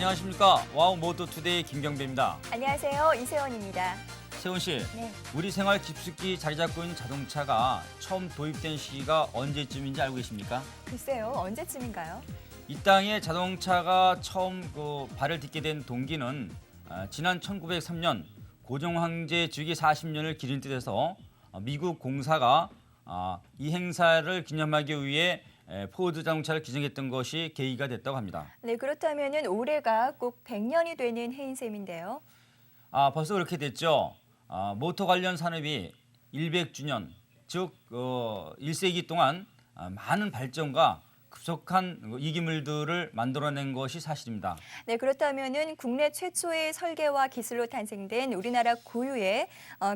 안녕하십니까. 와우 모터투데이 김경배입니다. 안녕하세요. 이세원입니다. 세원 씨, 네. 우리 생활 깊숙이 자리 잡고 있는 자동차가 처음 도입된 시기가 언제쯤인지 알고 계십니까? 글쎄요. 언제쯤인가요? 이 땅에 자동차가 처음 발을 딛게 된 동기는 지난 1903년 고종황제 즉위 40년을 기린 뜻해서 미국 공사가 이 행사를 기념하기 위해 포드 자동차를 기증했던 것이 계기가 됐다고 합니다. 네, 그렇다면은 올해가 꼭 100년이 되는 해인 셈인데요. 벌써 그렇게 됐죠. 모터 관련 산업이 100주년, 즉 1세기 동안 많은 발전과 급속한 이기물들을 만들어낸 것이 사실입니다. 네, 그렇다면은 국내 최초의 설계와 기술로 탄생된 우리나라 고유의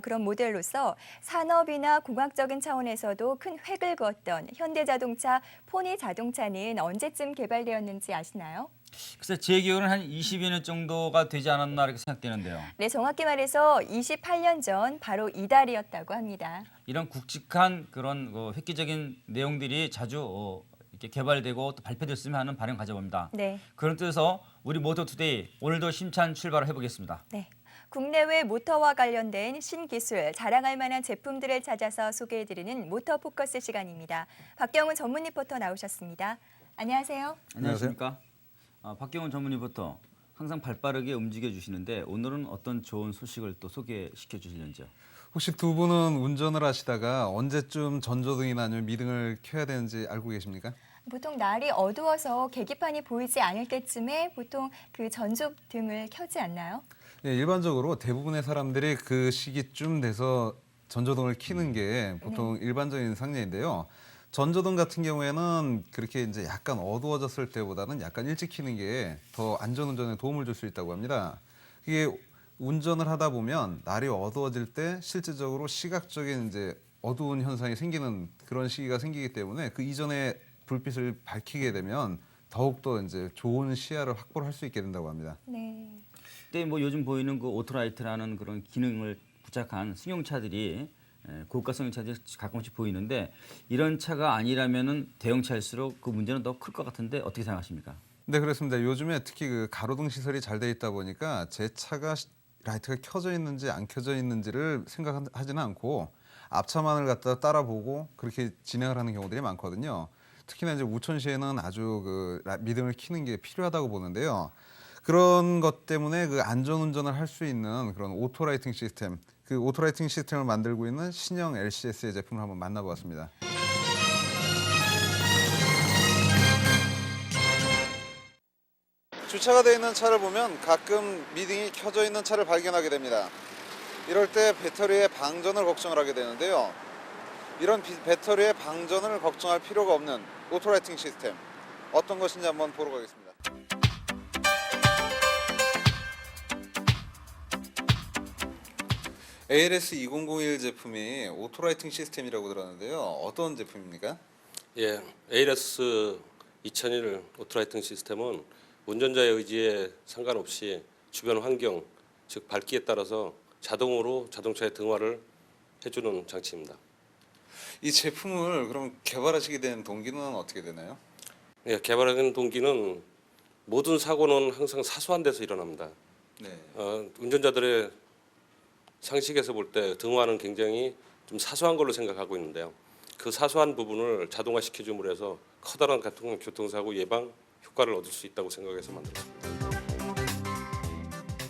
그런 모델로서 산업이나 공학적인 차원에서도 큰 획을 그었던 현대자동차, 포니 자동차는 언제쯤 개발되었는지 아시나요? 글쎄 제 기억은 한 20여 년 정도가 되지 않았나 이렇게 생각되는데요. 네, 정확히 말해서 28년 전 바로 이달이었다고 합니다. 이런 굵직한 그런 획기적인 내용들이 자주 이렇게 개발되고 또 발표됐으면 하는 바람 가져봅니다. 네. 그런 뜻에서 우리 모터투데이 오늘도 힘찬 출발을 해보겠습니다. 네. 국내외 모터와 관련된 신기술, 자랑할 만한 제품들을 찾아서 소개해드리는 모터포커스 시간입니다. 박경훈 전문 리포터 나오셨습니다. 안녕하세요. 안녕하십니까? 박경훈 전문 리포터. 항상 발빠르게 움직여 주시는데 오늘은 어떤 좋은 소식을 또 소개시켜 주시는지요? 혹시 두 분은 운전을 하시다가 언제쯤 전조등이나 아니면 미등을 켜야 되는지 알고 계십니까? 보통 날이 어두워서 계기판이 보이지 않을 때쯤에 보통 그 전조등을 켜지 않나요? 예, 일반적으로 대부분의 사람들이 그 시기쯤 돼서 전조등을 켜는 게 보통 일반적인 상례인데요. 전조등 같은 경우에는 그렇게 이제 약간 어두워졌을 때보다는 약간 일찍 켜는 게 더 안전운전에 도움을 줄 수 있다고 합니다. 이게 운전을 하다 보면 날이 어두워질 때 실질적으로 시각적인 이제 어두운 현상이 생기는 그런 시기가 생기기 때문에 그 이전에 불빛을 밝히게 되면 더욱더 이제 좋은 시야를 확보를 할 수 있게 된다고 합니다. 네. 그때 요즘 보이는 그 오토라이트라는 그런 기능을 부착한 승용차들이 고가 승용차들이 가끔씩 보이는데 이런 차가 아니라면은 대형차일수록 그 문제는 더 클 것 같은데 어떻게 생각하십니까? 네, 그렇습니다. 요즘에 특히 그 가로등 시설이 잘 돼 있다 보니까 제 차가 라이트가 켜져 있는지 안 켜져 있는지를 생각하지는 않고 앞차만을 갖다 따라보고 그렇게 진행을 하는 경우들이 많거든요. 특히나 이제 우천시에는 아주 그 미등을 켜는 게 필요하다고 보는데요. 그런 것 때문에 그 안전운전을 할 수 있는 그런 오토라이팅 시스템, 그 오토라이팅 시스템을 만들고 있는 신형 LCS의 제품을 한번 만나보았습니다. 주차가 되어 있는 차를 보면 가끔 미등이 켜져 있는 차를 발견하게 됩니다. 이럴 때 배터리의 방전을 걱정을 하게 되는데요. 이런 배터리의 방전을 걱정할 필요가 없는 오토라이팅 시스템 어떤 것인지 한번 보러 가겠습니다. ALS 2001 제품이 오토라이팅 시스템이라고 들었는데요. 어떤 제품입니까? 예, ALS 2001 오토라이팅 시스템은 운전자의 의지에 상관없이 주변 환경, 즉 밝기에 따라서 자동으로 자동차의 등화를 해주는 장치입니다. 이 제품을 그럼 개발하시게 된 동기는 어떻게 되나요? 예, 개발하는 동기는 모든 사고는 항상 사소한 데서 일어납니다. 네. 운전자들의 상식에서 볼 때 등화는 굉장히 좀 사소한 걸로 생각하고 있는데요. 그 사소한 부분을 자동화시켜줌으로 해서 커다란 교통사고 예방 효과를 얻을 수 있다고 생각해서 만들었습니다.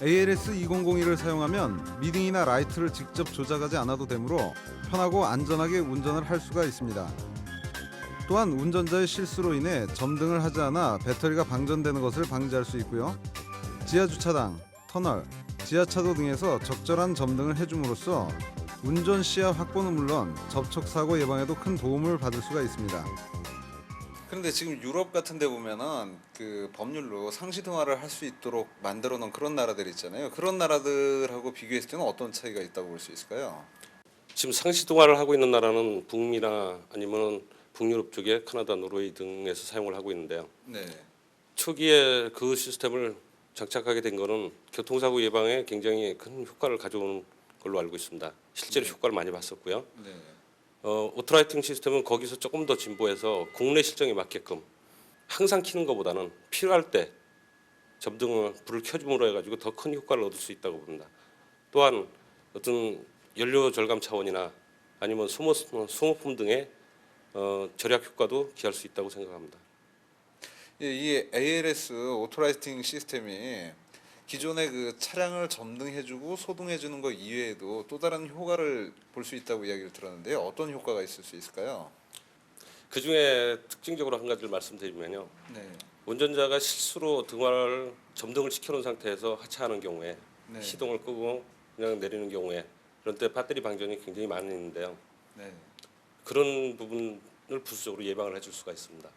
ALS 2001을 사용하면 미등이나 라이트를 직접 조작하지 않아도 되므로 편하고 안전하게 운전을 할 수가 있습니다. 또한 운전자의 실수로 인해 점등을 하지 않아 배터리가 방전되는 것을 방지할 수 있고요. 지하 주차장, 터널, 지하차도 등에서 적절한 점등을 해줌으로써 운전 시야 확보는 물론 접촉 사고 예방에도 큰 도움을 받을 수가 있습니다. 그런데 지금 유럽 같은 데 보면은 그 법률로 상시 등화를 할 수 있도록 만들어 놓은 그런 나라들 있잖아요. 그런 나라들하고 비교했을 때는 어떤 차이가 있다고 볼 수 있을까요? 지금 상시 등화를 하고 있는 나라는 북미나 아니면 북유럽 쪽에 캐나다, 노르웨이 등에서 사용을 하고 있는데요. 네. 초기에 그 시스템을 장착하게 된 거는 교통사고 예방에 굉장히 큰 효과를 가져오는 걸로 알고 있습니다. 실제로 효과를 많이 봤었고요. 네. 오토라이팅 시스템은 거기서 조금 더 진보해서 국내 실정에 맞게끔 항상 키는 것보다는 필요할 때 점등을 불을 켜줌으로 해가지고 더 큰 효과를 얻을 수 있다고 봅니다. 또한 어떤 연료 절감 차원이나 아니면 소모품 등의 절약 효과도 기할 수 있다고 생각합니다. 예, 이 ALS 오토라이팅 시스템이 기존의 그 차량을 점등해주고 소등해주는 것 이외에도 또 다른 효과를 볼 수 있다고 이야기를 들었는데요. 어떤 효과가 있을 수 있을까요? 그 중에 특징적으로 한 가지를 말씀드리면요. 네. 운전자가 실수로 등화를 점등을 시켜놓은 상태에서 하차하는 경우에 네. 시동을 끄고 그냥 내리는 경우에 그런 때 배터리 방전이 굉장히 많이 있는데요. 네. 그런 부분을 부수적으로 예방을 해줄 수가 있습니다.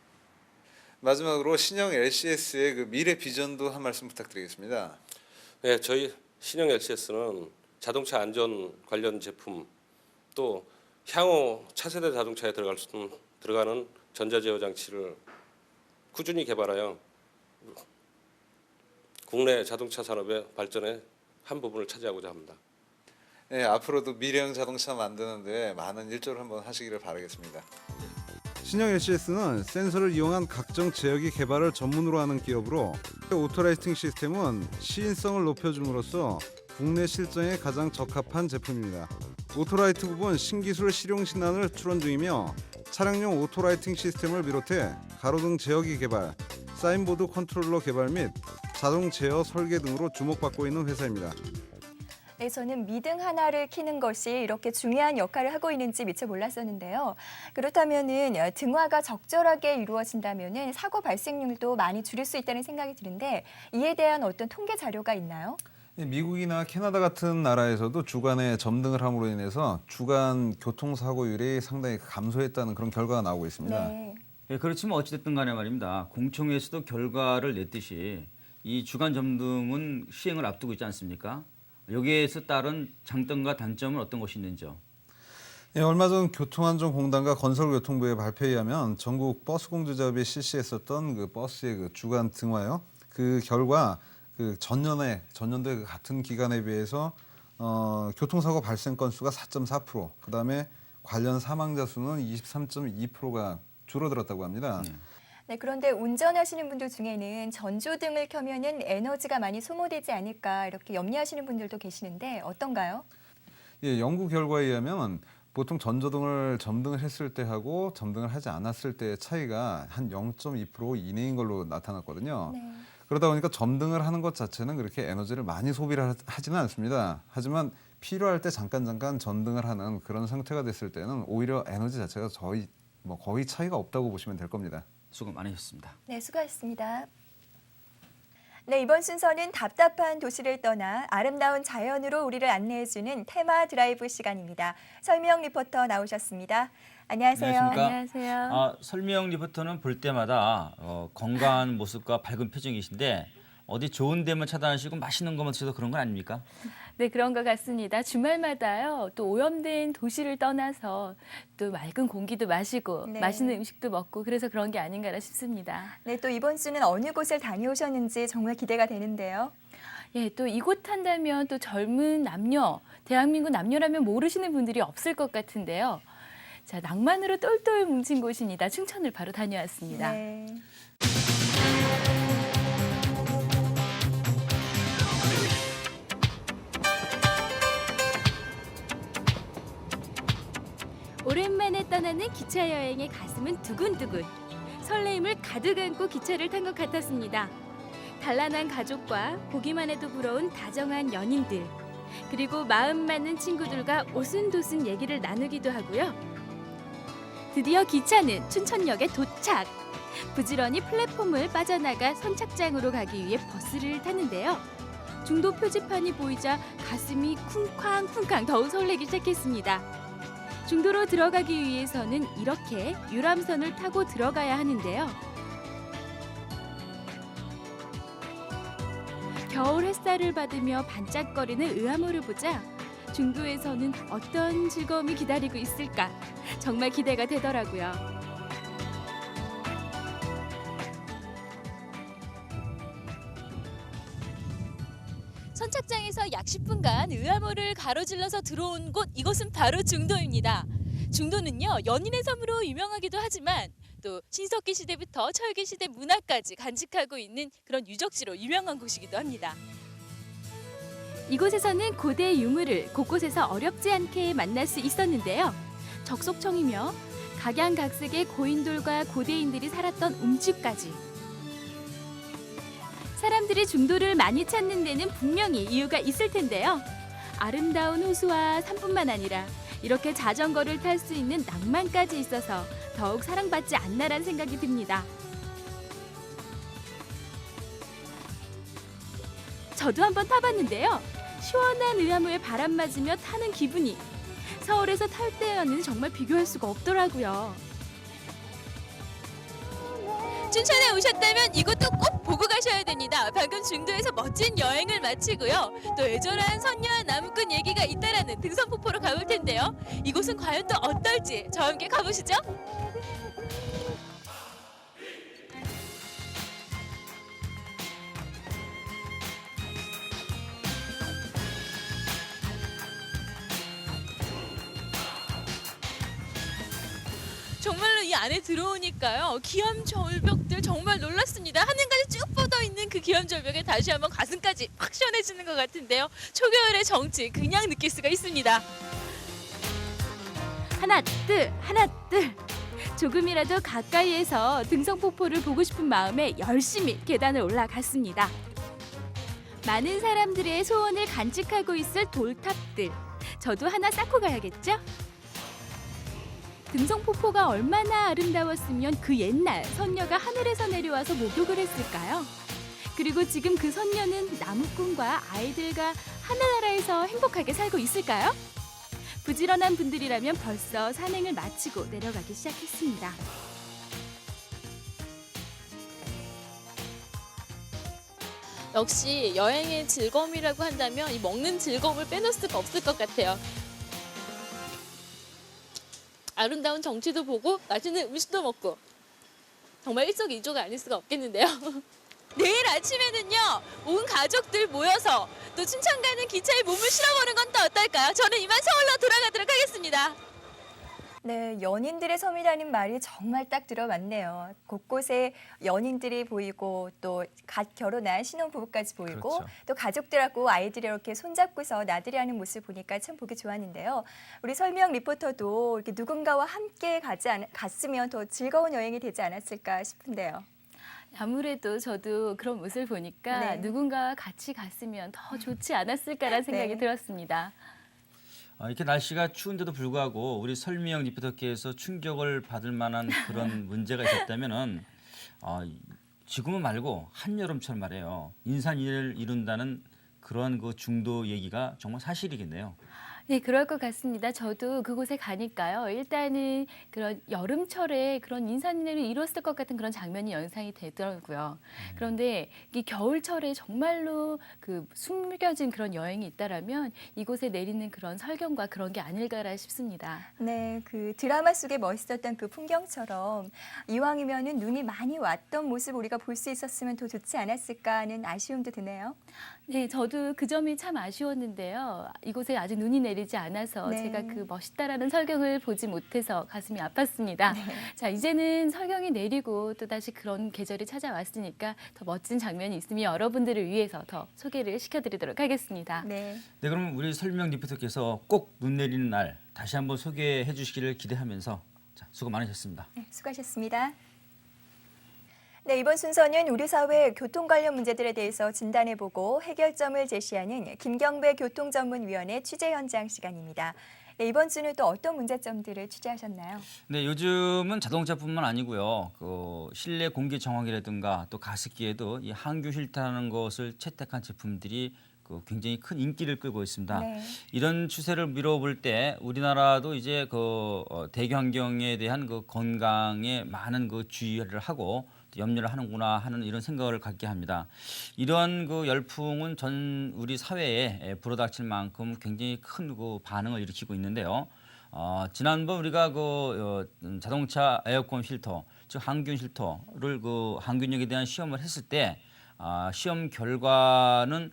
마지막으로 신형 LCS의 그 미래 비전도 한 말씀 부탁드리겠습니다. 네, 저희 신형 LCS는 자동차 안전 관련 제품 또 향후 차세대 자동차에 들어가는 전자제어 장치를 꾸준히 개발하여 국내 자동차 산업의 발전에 한 부분을 차지하고자 합니다. 네, 앞으로도 미래형 자동차 만드는데 많은 일조를 한번 하시기를 바라겠습니다. 신형 LCS는 센서를 이용한 각종 제어기 개발을 전문으로 하는 기업으로 오토라이팅 시스템은 시인성을 높여줌으로써 국내 실정에 가장 적합한 제품입니다. 오토라이트 부분 신기술 실용 신안을 출원 중이며 차량용 오토라이팅 시스템을 비롯해 가로등 제어기 개발, 사인보드 컨트롤러 개발 및 자동 제어 설계 등으로 주목받고 있는 회사입니다. 네, 저는 미등 하나를 켜는 것이 이렇게 중요한 역할을 하고 있는지 미처 몰랐었는데요. 그렇다면은 등화가 적절하게 이루어진다면은 사고 발생률도 많이 줄일 수 있다는 생각이 드는데 이에 대한 어떤 통계 자료가 있나요? 미국이나 캐나다 같은 나라에서도 주간에 점등을 함으로 인해서 주간 교통사고율이 상당히 감소했다는 그런 결과가 나오고 있습니다. 네. 예, 그렇지만 어찌됐든 간에 말입니다. 공청회에서도 결과를 냈듯이 이 주간 점등은 시행을 앞두고 있지 않습니까? 여기에서 따른 장점과 단점은 어떤 것이 있는지요? 예, 얼마 전 교통안전공단과 건설교통부의 발표에 의하면 전국 버스 공제자업이 실시했었던 그 버스의 그 주간 등화요. 그 결과 그 전년도의 그 같은 기간에 비해서 교통사고 발생 건수가 4.4%, 그다음에 관련 사망자 수는 23.2%가 줄어들었다고 합니다. 네, 그런데 운전하시는 분들 중에는 전조등을 켜면은 에너지가 많이 소모되지 않을까 이렇게 염려하시는 분들도 계시는데 어떤가요? 예, 연구 결과에 의하면 보통 전조등을 점등을 했을 때 하고 점등을 하지 않았을 때의 차이가 한 0.2% 이내인 걸로 나타났거든요. 네. 그러다 보니까 점등을 하는 것 자체는 그렇게 에너지를 많이 소비를 하지는 않습니다. 하지만 필요할 때 잠깐 점등을 하는 그런 상태가 됐을 때는 오히려 에너지 자체가 거의 차이가 없다고 보시면 될 겁니다. 수고 많으셨습니다. 네, 수고하셨습니다. 네, 이번 순서는 답답한 도시를 떠나 아름다운 자연으로 우리를 안내해주는 테마 드라이브 시간입니다. 설미영 리포터 나오셨습니다. 안녕하세요. 안녕하십니까? 안녕하세요. 설미영 리포터는 볼 때마다 건강한 모습과 밝은 표정이신데 어디 좋은 데만 찾아다니시고 맛있는 것만 드셔서 그런 건 아닙니까? 네, 그런 것 같습니다. 주말마다요, 또 오염된 도시를 떠나서 또 맑은 공기도 마시고 네. 맛있는 음식도 먹고 그래서 그런 게 아닌가 싶습니다. 네, 또 이번 주는 어느 곳을 다녀오셨는지 정말 기대가 되는데요. 예, 또 이곳 한다면 또 젊은 남녀, 대한민국 남녀라면 모르시는 분들이 없을 것 같은데요. 자, 낭만으로 똘똘 뭉친 곳입니다. 춘천을 바로 다녀왔습니다. 네. 오랜만에 떠나는 기차 여행에 가슴은 두근두근. 설레임을 가득 안고 기차를 탄 것 같았습니다. 단란한 가족과 보기만 해도 부러운 다정한 연인들, 그리고 마음 맞는 친구들과 오순도순 얘기를 나누기도 하고요. 드디어 기차는 춘천역에 도착. 부지런히 플랫폼을 빠져나가 선착장으로 가기 위해 버스를 타는데요. 중도 표지판이 보이자 가슴이 쿵쾅쿵쾅 더욱 설레기 시작했습니다. 중도로 들어가기 위해서는 이렇게 유람선을 타고 들어가야 하는데요. 겨울 햇살을 받으며 반짝거리는 의암호를 보자 중도에서는 어떤 즐거움이 기다리고 있을까 정말 기대가 되더라고요. 선착장에서 약 10분간 의암호를 가로질러서 들어온 곳, 이곳은 바로 중도입니다. 중도는요, 연인의 섬으로 유명하기도 하지만 또 신석기 시대부터 철기 시대 문화까지 간직하고 있는 그런 유적지로 유명한 곳이기도 합니다. 이곳에서는 고대 유물을 곳곳에서 어렵지 않게 만날 수 있었는데요. 적속청이며 각양각색의 고인돌과 고대인들이 살았던 움집까지. 사람들이 중도를 많이 찾는 데는 분명히 이유가 있을 텐데요. 아름다운 호수와 산뿐만 아니라 이렇게 자전거를 탈 수 있는 낭만까지 있어서 더욱 사랑받지 않나란 생각이 듭니다. 저도 한번 타봤는데요. 시원한 의암을 바람 맞으며 타는 기분이 서울에서 탈 때와는 정말 비교할 수가 없더라고요. 춘천에 오셨다면 이것도 꼭 보고 가셔야 됩니다. 방금 중도에서 멋진 여행을 마치고요. 또 애절한 선녀와 나무꾼 얘기가 잇따르는 등선폭포로 가볼 텐데요. 이곳은 과연 또 어떨지 저와 함께 가보시죠. 정말로 이 안에 들어오니까요. 기암절벽들 정말 놀랐습니다. 하늘까지 쭉 뻗어 있는 그 기암절벽에 다시 한번 가슴까지 팍 시원해지는 것 같은데요. 초겨울의 정취 그냥 느낄 수가 있습니다. 하나 둘 하나 둘. 조금이라도 가까이에서 등성폭포를 보고 싶은 마음에 열심히 계단을 올라갔습니다. 많은 사람들의 소원을 간직하고 있을 돌탑들. 저도 하나 쌓고 가야겠죠? 등성폭포가 얼마나 아름다웠으면 그 옛날 선녀가 하늘에서 내려와서 목욕을 했을까요? 그리고 지금 그 선녀는 나무꾼과 아이들과 하늘나라에서 행복하게 살고 있을까요? 부지런한 분들이라면 벌써 산행을 마치고 내려가기 시작했습니다. 역시 여행의 즐거움이라고 한다면 이 먹는 즐거움을 빼놓을 수가 없을 것 같아요. 아름다운 정취도 보고 맛있는 음식도 먹고 정말 일석이조가 아닐 수가 없겠는데요. 내일 아침에는요, 온 가족들 모여서 또 춘천 가는 기차에 몸을 실어보는 건 또 어떨까요? 저는 이만 서울로 돌아가도록 하겠습니다. 네, 연인들의 섬이라는 말이 정말 딱 들어맞네요. 곳곳에 연인들이 보이고 또 갓 결혼한 신혼부부까지 보이고 그렇죠. 또 가족들하고 아이들이 이렇게 손잡고서 나들이 하는 모습 보니까 참 보기 좋았는데요. 우리 설미영 리포터도 이렇게 누군가와 함께 갔으면 더 즐거운 여행이 되지 않았을까 싶은데요. 아무래도 저도 그런 모습을 보니까 네. 누군가와 같이 갔으면 더 좋지 않았을까라는 생각이 네. 들었습니다. 이렇게 날씨가 추운데도 불구하고 우리 설미영 리포터께서 충격을 받을 만한 그런 문제가 있었다면은 지금은 말고 한여름철 말이에요. 인산인해를 이룬다는 그런 그 중도 얘기가 정말 사실이겠네요. 네, 그럴 것 같습니다. 저도 그곳에 가니까요. 일단은 그런 여름철에 그런 인산인해를 이뤘을 것 같은 그런 장면이 연상이 되더라고요. 그런데 이 겨울철에 정말로 그 숨겨진 그런 여행이 있다라면 이곳에 내리는 그런 설경과 그런 게 아닐까라 싶습니다. 네, 그 드라마 속에 멋있었던 그 풍경처럼 이왕이면은 눈이 많이 왔던 모습 우리가 볼 수 있었으면 더 좋지 않았을까 하는 아쉬움도 드네요. 네, 저도 그 점이 참 아쉬웠는데요. 이곳에 아직 눈이 내리지 않아서 네. 제가 그 멋있다라는 설경을 보지 못해서 가슴이 아팠습니다. 자, 이제는 설경이 내리고 또다시 그런 계절이 찾아왔으니까 더 멋진 장면이 있으면 여러분들을 위해서 더 소개를 시켜드리도록 하겠습니다. 네. 네, 그럼 우리 설명 리포터께서 꼭 눈 내리는 날 다시 한번 소개해 주시기를 기대하면서 자, 수고 많으셨습니다. 네, 수고하셨습니다. 네, 이번 순서는 우리 사회 교통 관련 문제들에 대해서 진단해보고 해결점을 제시하는 김경배 교통전문위원회 취재 현장 시간입니다. 네, 이번 주는 또 어떤 문제점들을 취재하셨나요? 네, 요즘은 자동차뿐만 아니고요. 그 실내 공기 정화기라든가 또 가습기에도 이 항균 필터라는 것을 채택한 제품들이 그 굉장히 큰 인기를 끌고 있습니다. 네. 이런 추세를 미뤄볼 때 우리나라도 이제 대기 환경에 대한 그 건강에 많은 그 주의를 하고 또 염려를 하는구나 하는 이런 생각을 갖게 합니다. 이런 그 열풍은 전 우리 사회에 불어닥칠 만큼 굉장히 큰 그 반응을 일으키고 있는데요. 지난번 우리가 자동차 에어컨 필터, 즉 항균 필터를 그 항균력에 대한 시험을 했을 때 시험 결과는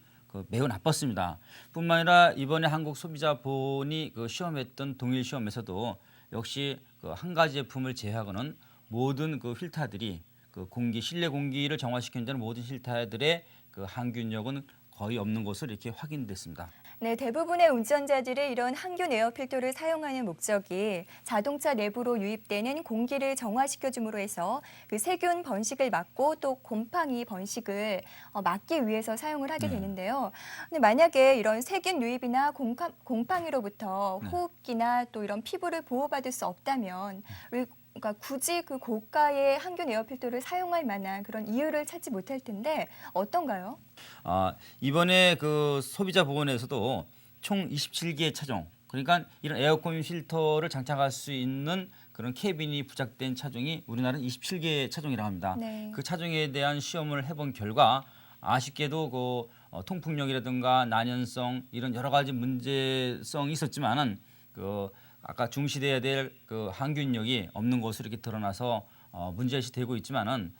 매우 나빴습니다. 뿐만 아니라 이번에 한국소비자본이 시험했던 동일 시험에서도 역시 한 가지 제품을 제외하고는 모든 그 필터들이 그 실내 공기를 정화시키는 모든 필터들의 그 항균력은 거의 없는 것으로 이렇게 확인됐습니다. 네, 대부분의 운전자들이 이런 항균 에어필터를 사용하는 목적이 자동차 내부로 유입되는 공기를 정화시켜 줌으로 해서 그 세균 번식을 막고 또 곰팡이 번식을 막기 위해서 사용을 하게 되는데요. 근데 만약에 이런 세균 유입이나 곰팡이로부터 호흡기나 또 이런 피부를 보호받을 수 없다면 그러니까 굳이 그 고가의 항균 에어필터를 사용할 만한 그런 이유를 찾지 못할 텐데 어떤가요? 이번에 그 소비자 보건에서도 총 27개의 차종, 그러니까 이런 에어컨 필터를 장착할 수 있는 그런 캐빈이 부착된 차종이 우리나라는 27개의 차종이라고 합니다. 네. 그 차종에 대한 시험을 해본 결과 아쉽게도 그 통풍력이라든가 난연성 이런 여러 가지 문제성이 있었지만은 그 아까 중시돼야 될 그 항균력이 없는 것으로 이렇게 드러나서 문제시되고 있지만은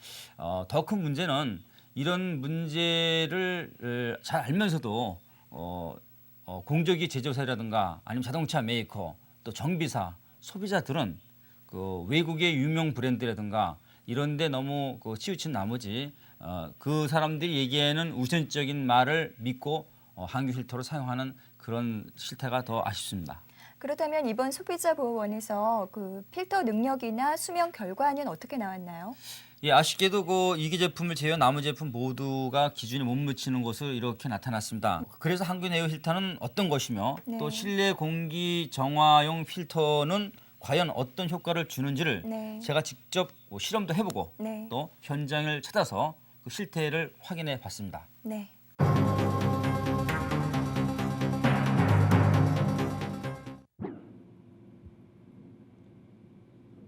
더 큰 문제는 이런 문제를 잘 알면서도 공정위 제조사라든가 아니면 자동차 메이커 또 정비사 소비자들은 그 외국의 유명 브랜드라든가 이런데 너무 그 치우친 나머지 그 사람들이 얘기하는 우선적인 말을 믿고 항균 필터를 사용하는 그런 실태가 더 아쉽습니다. 그렇다면 이번 소비자보호원에서 그 필터 능력이나 수명 결과는 어떻게 나왔나요? 예, 아쉽게도 그 2기 제품을 제외한 나머지 제품 모두가 기준에 못 미치는 것으로 이렇게 나타났습니다. 그래서 항균 에어 필터는 어떤 것이며 네. 또 실내 공기 정화용 필터는 과연 어떤 효과를 주는지를 네. 제가 직접 실험도 해보고 네. 또 현장을 찾아서 그 실태를 확인해 봤습니다. 네.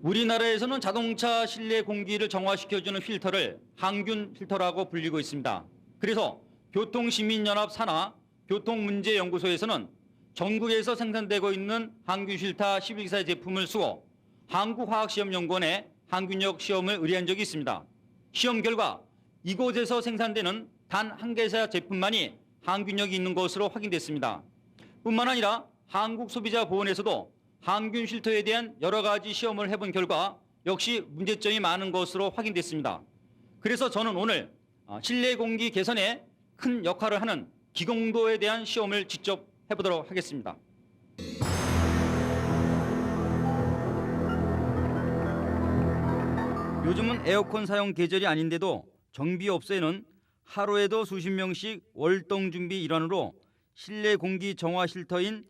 우리나라에서는 자동차 실내 공기를 정화시켜주는 필터를 항균 필터라고 불리고 있습니다. 그래서 교통시민연합 산하 교통문제연구소에서는 전국에서 생산되고 있는 항균 필터 11사 제품을 쓰고 한국화학시험연구원에 항균력 시험을 의뢰한 적이 있습니다. 시험 결과 이곳에서 생산되는 단 한 개사 제품만이 항균력이 있는 것으로 확인됐습니다. 뿐만 아니라 한국소비자보건에서도 항균 필터에 대한 여러 가지 시험을 해본 결과 역시 문제점이 많은 것으로 확인됐습니다. 그래서 저는 오늘 실내 공기 개선에 큰 역할을 하는 기공도에 대한 시험을 직접 해보도록 하겠습니다. 요즘은 에어컨 사용 계절이 아닌데도 정비업소에는 하루에도 수십 명씩 월동 준비 일환으로 실내 공기 정화 필터인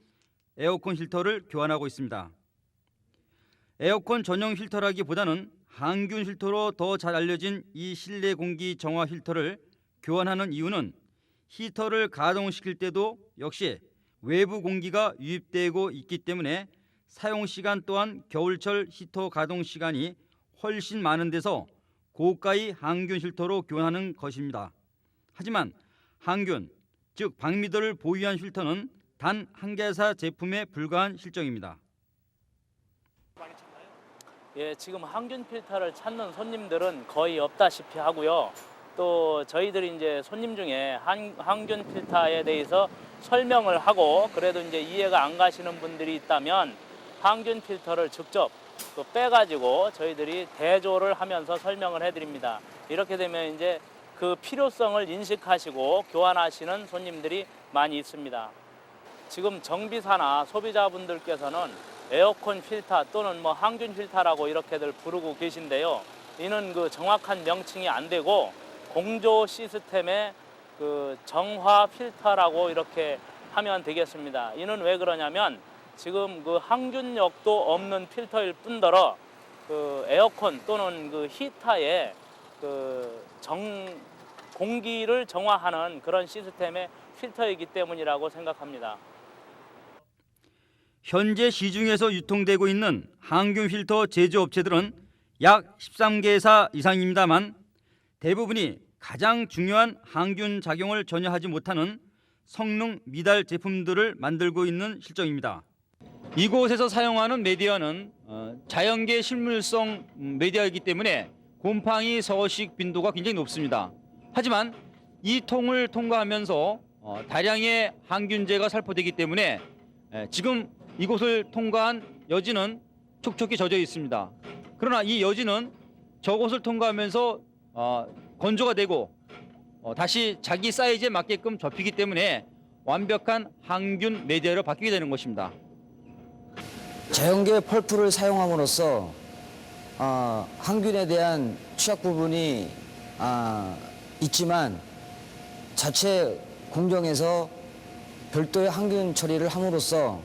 에어컨 필터를 교환하고 있습니다. 에어컨 전용 필터라기보다는 항균 필터로 더 잘 알려진 이 실내 공기 정화 필터를 교환하는 이유는 히터를 가동시킬 때도 역시 외부 공기가 유입되고 있기 때문에 사용 시간 또한 겨울철 히터 가동 시간이 훨씬 많은 데서 고가의 항균 필터로 교환하는 것입니다. 하지만 항균, 즉 방미더를 보유한 필터는 단 한 개사 제품에 불과한 실정입니다. 예, 지금 항균 필터를 찾는 손님들은 거의 없다시피 하고요. 또 저희들이 이제 손님 중에 항균 필터에 대해서 설명을 하고 그래도 이제 이해가 안 가시는 분들이 있다면 항균 필터를 직접 또 빼가지고 저희들이 대조를 하면서 설명을 해드립니다. 이렇게 되면 이제 그 필요성을 인식하시고 교환하시는 손님들이 많이 있습니다. 지금 정비사나 소비자분들께서는 에어컨 필터 또는 뭐 항균 필터라고 이렇게들 부르고 계신데요. 이는 그 정확한 명칭이 안 되고 공조 시스템의 그 정화 필터라고 이렇게 하면 되겠습니다. 이는 왜 그러냐면 지금 그 항균력도 없는 필터일 뿐더러 그 에어컨 또는 그 히터에 그 공기를 정화하는 그런 시스템의 필터이기 때문이라고 생각합니다. 현재 시중에서 유통되고 있는 항균 필터 제조업체들은 약 13개사 이상입니다만 대부분이 가장 중요한 항균 작용을 전혀 하지 못하는 성능 미달 제품들을 만들고 있는 실정입니다. 이곳에서 사용하는 메디어는 자연계 식물성 메디어이기 때문에 곰팡이 서식 빈도가 굉장히 높습니다. 하지만 이 통을 통과하면서 다량의 항균제가 살포되기 때문에 지금 이곳을 통과한 여지는 촉촉히 젖어 있습니다. 그러나 이 여지는 저곳을 통과하면서 건조가 되고 다시 자기 사이즈에 맞게끔 접히기 때문에 완벽한 항균 매디어로 바뀌게 되는 것입니다. 자연계 펄프를 사용함으로써 항균에 대한 취약 부분이 있지만 자체 공정에서 별도의 항균 처리를 함으로써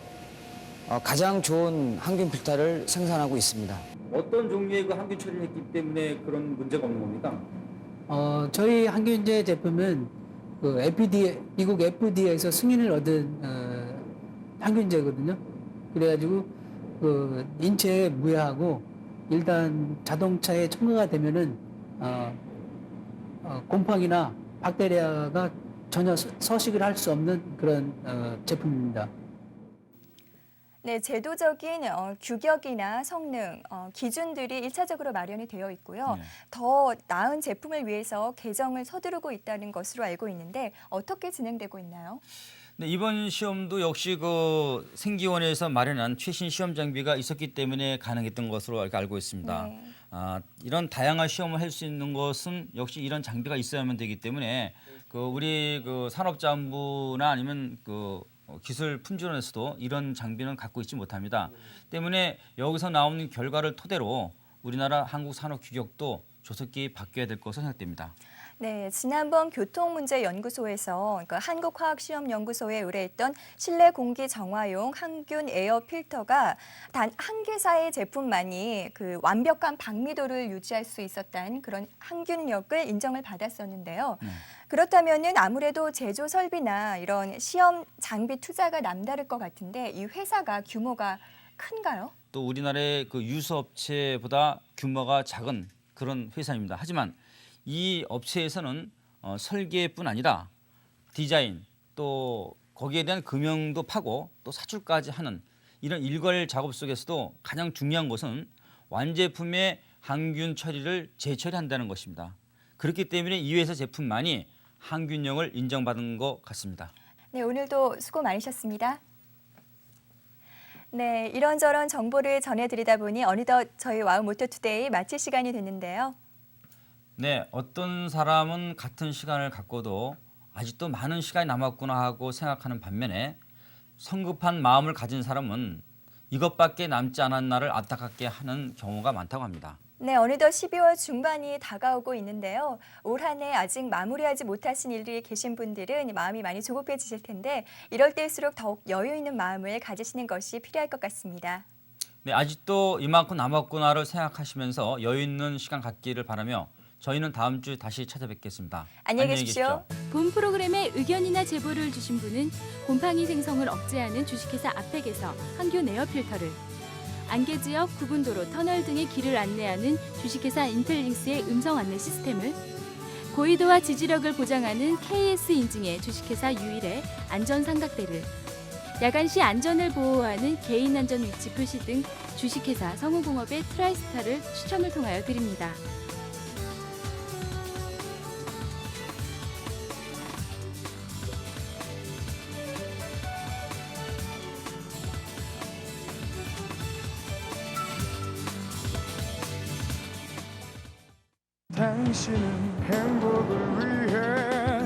가장 좋은 항균 필터를 생산하고 있습니다. 어떤 종류의 그 항균 처리를 했기 때문에 그런 문제가 없는 겁니까? 저희 항균제 제품은 그 미국 FDA에서 승인을 얻은 항균제거든요. 그래가지고 그 인체에 무해하고 일단 자동차에 첨가가 되면은 곰팡이나 박테리아가 전혀 서식을 할 수 없는 그런 제품입니다. 네, 제도적인 규격이나 성능, 기준들이 1차적으로 마련이 되어 있고요. 네. 더 나은 제품을 위해서 개정을 서두르고 있다는 것으로 알고 있는데 어떻게 진행되고 있나요? 네, 이번 시험도 역시 그 생기원에서 마련한 최신 시험 장비가 있었기 때문에 가능했던 것으로 이렇게 알고 있습니다. 네. 이런 다양한 시험을 할 수 있는 것은 역시 이런 장비가 있어야만 되기 때문에 그 우리 그 산업자원부나 아니면 그 기술 품질원에서도 이런 장비는 갖고 있지 못합니다. 때문에 여기서 나오는 결과를 토대로 우리나라 한국산업규격도 조속히 바뀌어야 될 것으로 생각됩니다. 네, 지난번 교통문제연구소에서 한국화학시험연구소에 의뢰했던 실내 공기 정화용 항균 에어 필터가 단 한 개사의 제품만이 그 완벽한 방미도를 유지할 수 있었다는 그런 항균력을 인정을 받았었는데요. 그렇다면은 아무래도 제조 설비나 이런 시험 장비 투자가 남다를 것 같은데 이 회사가 규모가 큰가요? 또 우리나라의 그 유수업체보다 규모가 작은 그런 회사입니다. 하지만 이 업체에서는 설계뿐 아니라 디자인 또 거기에 대한 금형도 파고 또 사출까지 하는 이런 일괄 작업 속에서도 가장 중요한 것은 완제품의 항균 처리를 재처리한다는 것입니다. 그렇기 때문에 이 회사 제품만이 항균형을 인정받은 것 같습니다. 네, 오늘도 수고 많으셨습니다. 네, 이런저런 정보를 전해드리다 보니 어느덧 저희 와우 모터 투데이 마칠 시간이 됐는데요. 네, 어떤 사람은 같은 시간을 갖고도 아직도 많은 시간이 남았구나 하고 생각하는 반면에 성급한 마음을 가진 사람은 이것밖에 남지 않았나를 안타깝게 하는 경우가 많다고 합니다. 네, 어느덧 12월 중반이 다가오고 있는데요. 올 한 해 아직 마무리하지 못하신 일들이 계신 분들은 마음이 많이 조급해지실 텐데 이럴 때일수록 더욱 여유 있는 마음을 가지시는 것이 필요할 것 같습니다. 네, 아직도 이만큼 남았구나를 생각하시면서 여유 있는 시간 갖기를 바라며 저희는 다음 주 다시 찾아뵙겠습니다. 안녕히 계십시오. 본 프로그램에 의견이나 제보를 주신 분은 곰팡이 생성을 억제하는 주식회사 아펙에서 항균 에어 필터를, 안개 지역, 구분도로, 터널 등의 길을 안내하는 주식회사 인텔링스의 음성 안내 시스템을, 고의도와 지지력을 보장하는 KS 인증의 주식회사 유일의 안전 삼각대를, 야간 시 안전을 보호하는 개인 안전 위치 표시 등 주식회사 성우공업의 트라이스타를 추첨을 통하여 드립니다. 당신은 행복을 위해